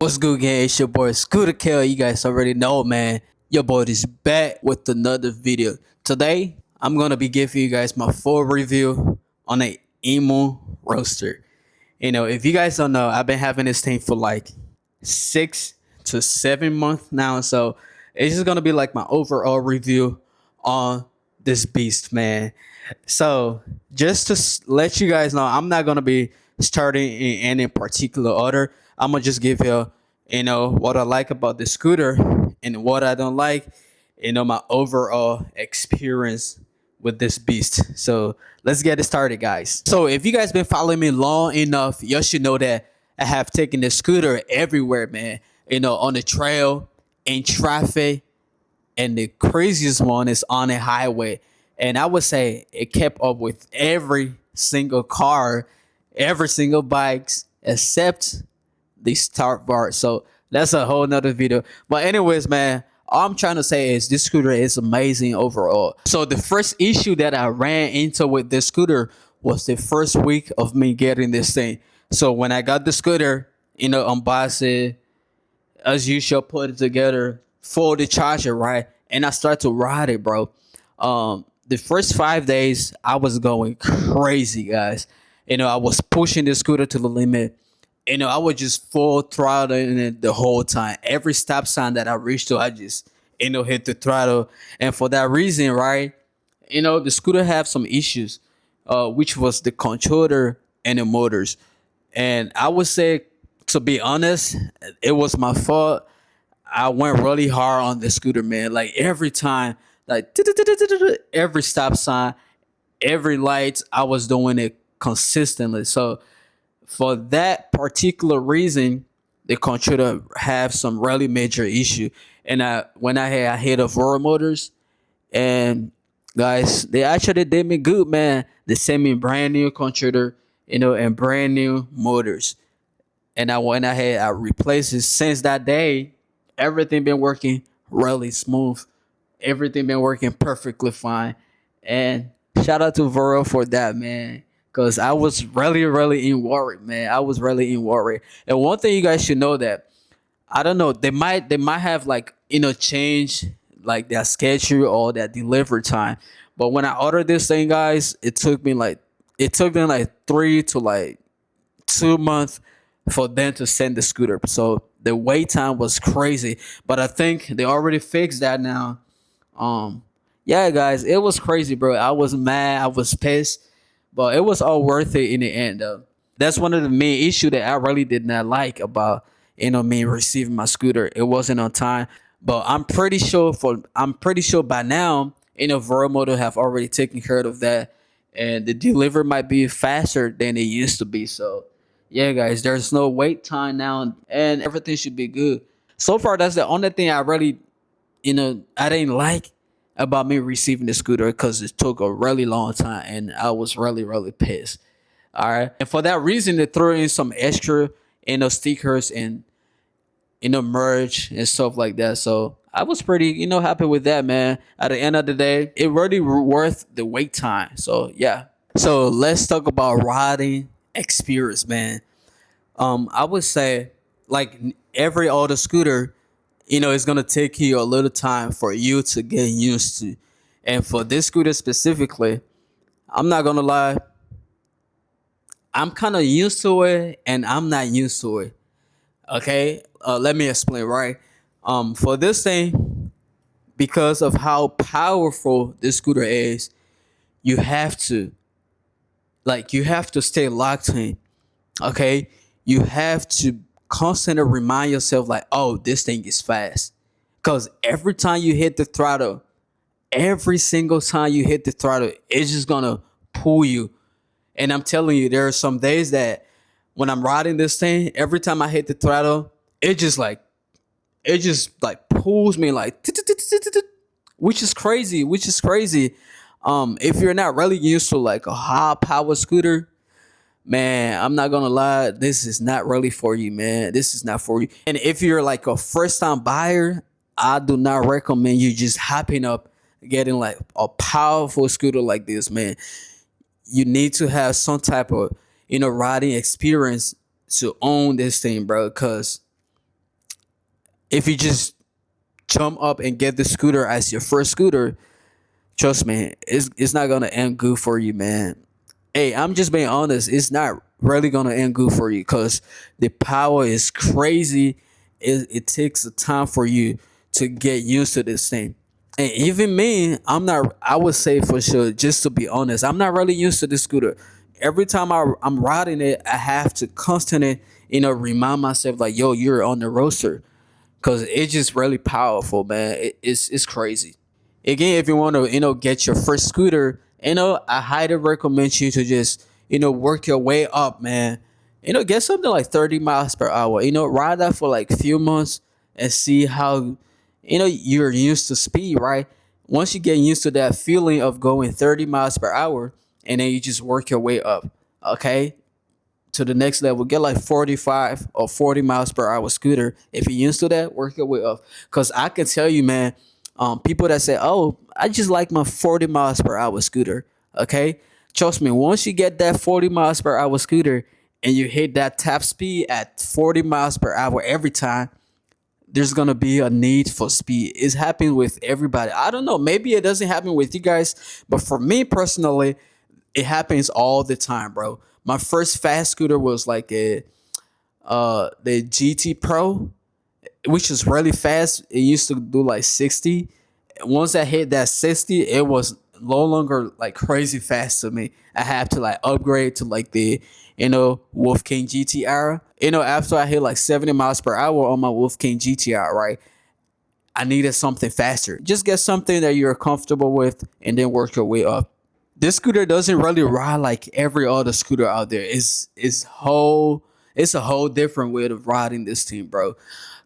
What's good, gang? It's your boy Scooterkel. You guys already know, man. Your boy is back with another video. Today, I'm gonna be giving you guys my full review on a Emove Roadster. If you guys don't know, I've been having this thing for like 6 to 7 months now. So it's just gonna be like my overall review on this beast, man. So just to let you guys know, I'm not gonna be starting in any particular order. I'm gonna just give you, what I like about the scooter and what I don't like. My overall experience with this beast. So let's get it started, guys. So if you guys been following me long enough, you should know that I have taken the scooter everywhere, man. On the trail, in traffic, and the craziest one is on a highway. And I would say it kept up with every single car, every single bikes, except the start bar. So that's a whole nother video. But anyways, man, all I'm trying to say is this scooter is amazing overall. So the first issue that I ran into with this scooter was the first week of me getting this thing. So when I got the scooter, unbox it, as usual, put it together, fold the charger, right? And I start to ride it, bro. The first 5 days, I was going crazy, guys. I was pushing the scooter to the limit. I would just full throttle in it the whole time. Every stop sign that I reached to, I just, hit the throttle. And for that reason, right, the scooter have some issues, which was the controller and the motors. And I would say, to be honest, it was my fault. I went really hard on the scooter, man. Like every time, like every stop sign, every light, I was doing it consistently. So for that particular reason, the controller have some really major issue. And when I hit the Voro Motors, and guys, they actually did me good, man. They sent me brand new controller, and brand new motors. And I went ahead, I replaced it. Since that day, everything been working really smooth. Everything been working perfectly fine. And shout out to Vero for that, man. Cause I was really, really in worry, man. I was really in worry. And one thing you guys should know that I don't know, they might have like change like their schedule or their delivery time. But when I ordered this thing, guys, it took them like 3 to 2 months for them to send the scooter. So the wait time was crazy. But I think they already fixed that now. Yeah, guys, it was crazy, bro. I was mad, I was pissed, but it was all worth it in the end, though. That's one of the main issue that I really did not like about me receiving my scooter. It wasn't on time, but I'm pretty sure by now Veromoto have already taken care of that, and the delivery might be faster than it used to be. So yeah, guys, there's no wait time now, and everything should be good. So far, that's the only thing I really I didn't like about me receiving the scooter, because it took a really long time and I was really, really pissed. All right. And for that reason, they threw in some extra, stickers and, merch and stuff like that. So I was pretty, happy with that, man. At the end of the day, it really worth the wait time. So yeah. So let's talk about riding experience, man. I would say, like every other scooter, it's gonna take you a little time for you to get used to. And for this scooter specifically, I'm not gonna lie, I'm kind of used to it and I'm not used to it. Okay, let me explain. Right, for this thing, because of how powerful this scooter is, you have to stay locked in. Okay, you have to constantly remind yourself like, oh, this thing is fast. Because every time you hit the throttle, every single time you hit the throttle, it's just gonna pull you. And I'm telling you, there are some days that when I'm riding this thing, every time I hit the throttle, it just like pulls me like, which is crazy, if you're not really used to like a high power scooter, man, I'm not gonna lie, this is not really for you, man. This is not for you. And if you're like a first time buyer, I do not recommend you just hopping up, getting like a powerful scooter like this, man. You need to have some type of riding experience to own this thing, bro. Cause if you just jump up and get the scooter as your first scooter, trust me, it's not gonna end good for you, man. Hey, I'm just being honest. It's not really gonna end good for you because the power is crazy. It takes a time for you to get used to this thing. And even me, I'm not. I would say for sure, just to be honest, I'm not really used to the scooter. Every time I'm riding it, I have to constantly, remind myself like, yo, you're on the roaster, because it's just really powerful, man. It's crazy. Again, if you want to get your first scooter, I highly recommend you to just work your way up, man. Get something like 30 miles per hour. Ride that for like a few months and see how you're used to speed, right? Once you get used to that feeling of going 30 miles per hour, and then you just work your way up, okay, to the next level. Get like 45 or 40 miles per hour scooter. If you're used to that, work your way up. Because I can tell you, man, people that say, oh, I just like my 40 miles per hour scooter. Okay. Trust me, once you get that 40 miles per hour scooter and you hit that top speed at 40 miles per hour every time, there's gonna be a need for speed. It's happening with everybody. I don't know. Maybe it doesn't happen with you guys, but for me personally, it happens all the time, bro. My first fast scooter was like the GT Pro, which is really fast. It used to do like 60. Once I hit that 60, it was no longer like crazy fast to me. I had to like upgrade to like the Wolf King GTR. After I hit like 70 miles per hour on my Wolf King GTR, right? I needed something faster. Just get something that you're comfortable with and then work your way up. This scooter doesn't really ride like every other scooter out there. It's a whole different way of riding this thing, bro.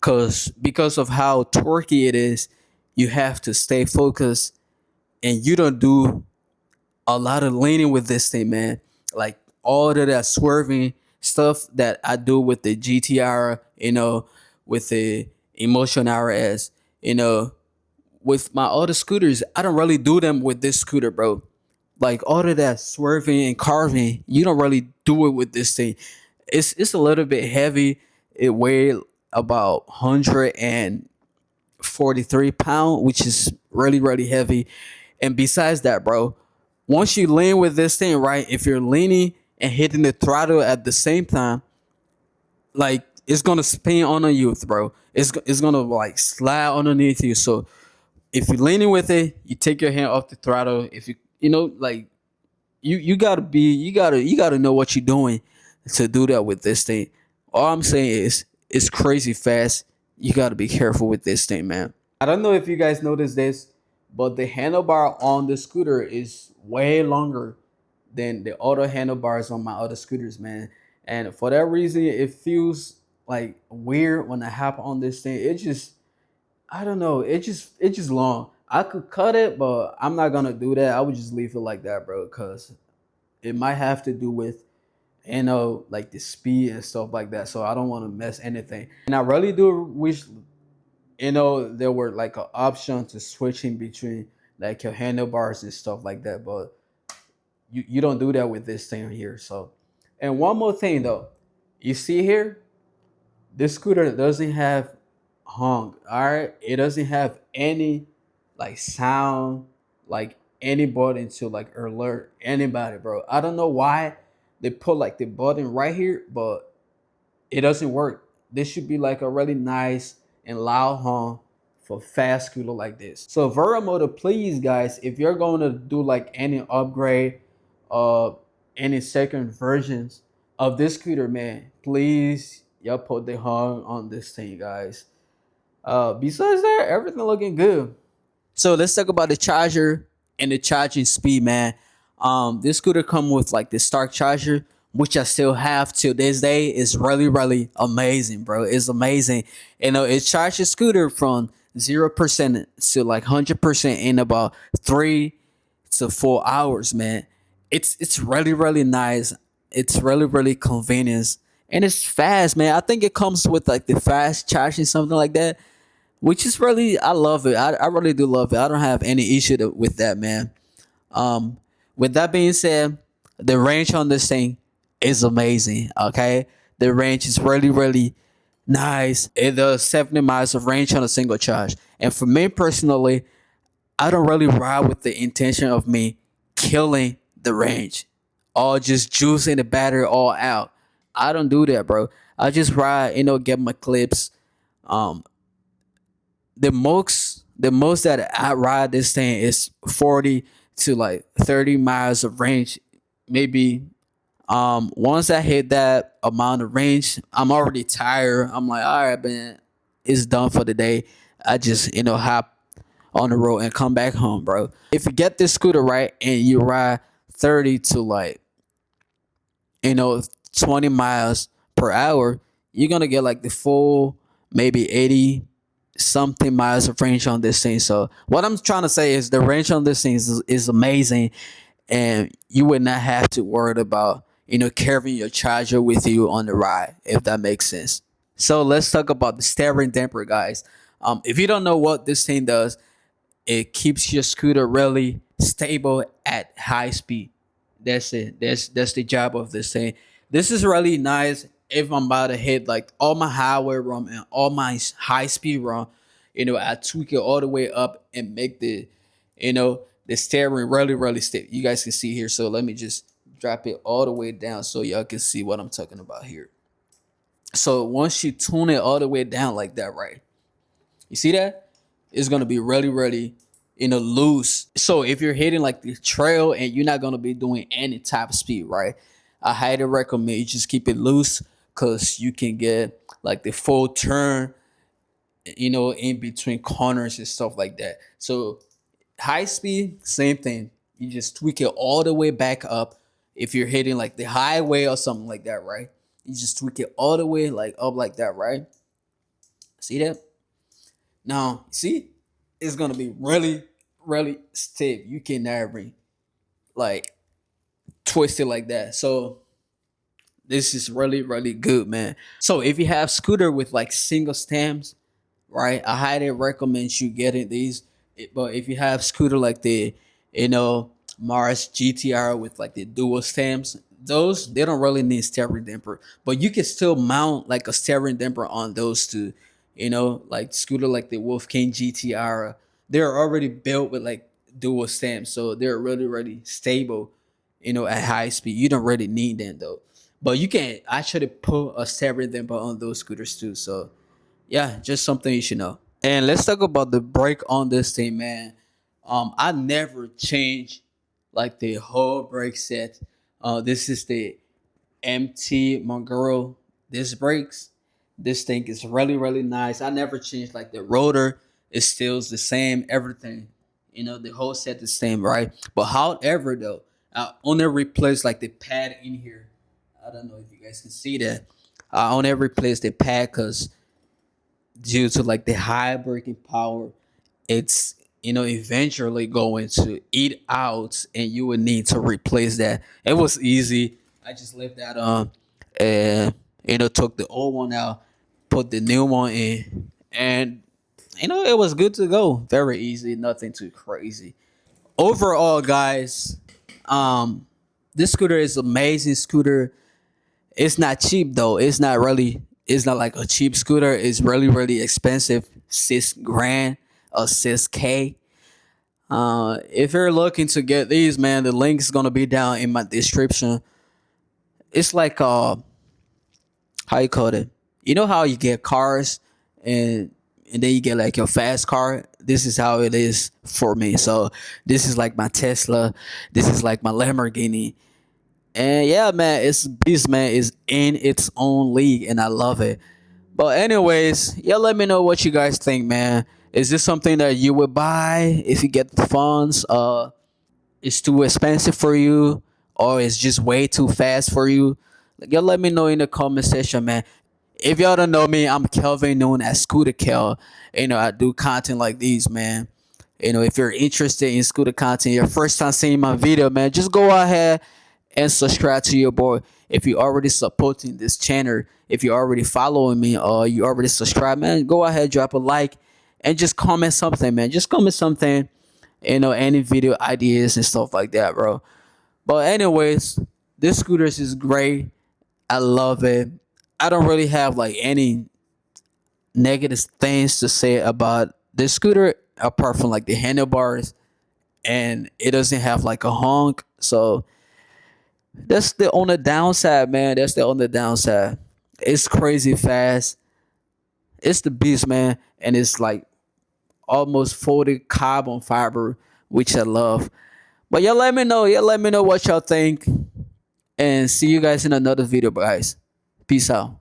Because of how torquey it is, you have to stay focused and you don't do a lot of leaning with this thing, man. Like all of that swerving stuff that I do with the GTR, with the Emotion RS, with my other scooters, I don't really do them with this scooter, bro. Like all of that swerving and carving, you don't really do it with this thing. It's a little bit heavy. It weighed about 143 pounds, which is really really heavy. And besides that, bro, once you lean with this thing, right? If you're leaning and hitting the throttle at the same time, like it's gonna spin on you, bro. It's gonna like slide underneath you. So if you're leaning with it, you take your hand off the throttle. If like you gotta know what you're doing to do that with this thing. All I'm saying is it's crazy fast. You gotta be careful with this thing, man. I don't know if you guys noticed this, but the handlebar on the scooter is way longer than the other handlebars on my other scooters, man. And for that reason, it feels like weird when I hop on this thing. It just I don't know. It's just long. I could cut it, but I'm not gonna do that. I would just leave it like that, bro, because it might have to do with like the speed and stuff like that. So I don't want to mess anything. And I really do wish there were like an option to switching between like your handlebars and stuff like that. But you don't do that with this thing here. So, and one more thing though, you see here, this scooter doesn't have honk. All right, it doesn't have any like sound, like any button to like alert anybody, bro. I don't know why they put like the button right here, but it doesn't work. This should be like a really nice and loud honk for fast scooter like this. So Veramotor, please guys, if you're going to do like any upgrade, uh, any second versions of this scooter, man, please y'all put the honk on this thing, guys. Besides that, everything looking good. So let's talk about the charger and the charging speed, man. This scooter come with like the Stark charger, which I still have till this day. Is really, really amazing, bro. It's amazing. It charges scooter from 0% to like 100% in about 3 to 4 hours, man. It's really, really nice. It's really, really convenient. And it's fast, man. I think it comes with like the fast charging, something like that, which is really I love it. I really do love it. I don't have any issue with that, man. Um, with that being said, the range on this thing is amazing. Okay, the range is really, really nice. It does 70 miles of range on a single charge. And for me personally, I don't really ride with the intention of me killing the range or just juicing the battery all out. I don't do that, bro. I just ride, get my clips. Um, the most that I ride this thing is 40 to like 30 miles of range. Maybe once I hit that amount of range, I'm already tired. I'm like, all right, man, it's done for the day. I just, hop on the road and come back home, bro. If you get this scooter right and you ride 30 to like, you know, 20 miles per hour, you're gonna get like the full maybe 80 something miles of range on this thing. So what I'm trying to say is the range on this thing is amazing, and you would not have to worry about carrying your charger with you on the ride, if that makes sense. So let's talk about the steering damper, guys. If you don't know what this thing does, it keeps your scooter really stable at high speed. That's it. That's the job of this thing. This is really nice if I'm about to hit like all my highway run and all my high speed run. I tweak it all the way up and make the steering really really stable. You guys can see here. So let me just drop it all the way down so y'all can see what I'm talking about here. So once you tune it all the way down like that, right? You see that? It's gonna be really, really, loose. So if you're hitting like the trail and you're not gonna be doing any top speed, right? I highly recommend you just keep it loose because you can get like the full turn, in between corners and stuff like that. So high speed, same thing. You just tweak it all the way back up. If you're hitting like the highway or something like that, right? You just tweak it all the way like up like that, right? See that? Now, see, it's gonna be really, really stiff. You can never like twist it like that. So this is really, really good, man. So if you have scooter with like single stems, right? I highly recommend you getting these. But if you have scooter like the, you know, Mars GTR with like the dual stems, those they don't really need steering damper. But you can still mount like a steering damper on those two. Like scooter like the Wolfgang GTR, they're already built with like dual stems, so they're really, really stable. At high speed, you don't really need them though. But you can actually put a steering damper on those scooters too. So yeah, just something you should know. And let's talk about the brake on this thing, man. I never change like the whole brake set. This is the MT Mongoro disc brakes. This thing is really, really nice. I never changed like the rotor. It still's the same. Everything, the whole set the same, right? But however, though, I only replace like the pad in here. I don't know if you guys can see that. I only replace the pad because due to like the high braking power, it's eventually going to eat out, and you would need to replace that. It was easy. I just left that on, and took the old one out, put the new one in, and it was good to go. Very easy, nothing too crazy. Overall, guys, this scooter is amazing scooter. It's not cheap though. It's not like a cheap scooter. It's really, really expensive. 6 grand or 6K. If you're looking to get these, man, the link is gonna be down in my description. It's like how you call it? You know how you get cars and then you get like your fast car. This is how it is for me. So this is like my Tesla. This is like my Lamborghini. And yeah, man, it's beast, man, is in its own league, and I love it. But anyways, yeah, let me know what you guys think, man. Is this something that you would buy if you get the funds? It's too expensive for you, or it's just way too fast for you? Like, y'all let me know in the comment section, man. If y'all don't know me, I'm Kelvin, known as Scooterkel. I do content like these, man. If you're interested in scooter content, your first time seeing my video, man, just go ahead and subscribe to your boy. If you're already supporting this channel, if you're already following me, or you already subscribe, man, go ahead, drop a like, and just comment something, man. Just comment something, any video ideas and stuff like that, bro. But anyways, this scooters is great. I love it. I don't really have like any negative things to say about this scooter apart from like the handlebars, and it doesn't have like a honk. So that's the only downside, man. That's the only downside. It's crazy fast. It's the beast, man, and it's like almost 40 carbon fiber, which I love. But y'all let me know. Y'all let me know what y'all think, and see you guys in another video, guys. Peace out.